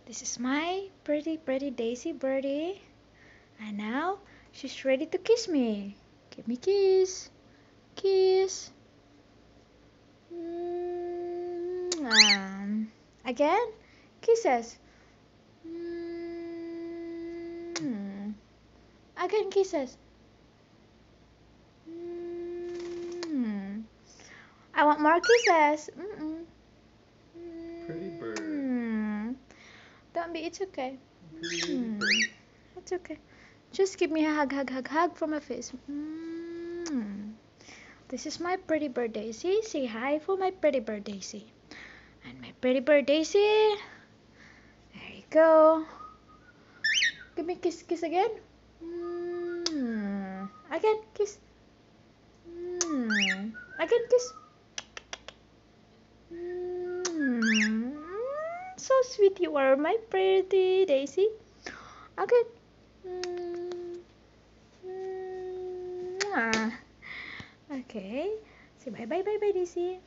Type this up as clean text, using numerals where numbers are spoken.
This is my pretty Daisy birdie. And now she's ready to kiss me. Give me kiss. Kiss. Again. Kisses. Again kisses. I want more kisses. Pretty bird. Don't be, it's okay. Pretty bird. It's okay. Just give me a hug from my face. This is my pretty bird Daisy. Say hi for my pretty bird Daisy. And my pretty bird Daisy. There you go. Give me kiss again. Again, kiss. Again, kiss. So sweet you are, my pretty Daisy. Again. Okay. Say bye, Daisy.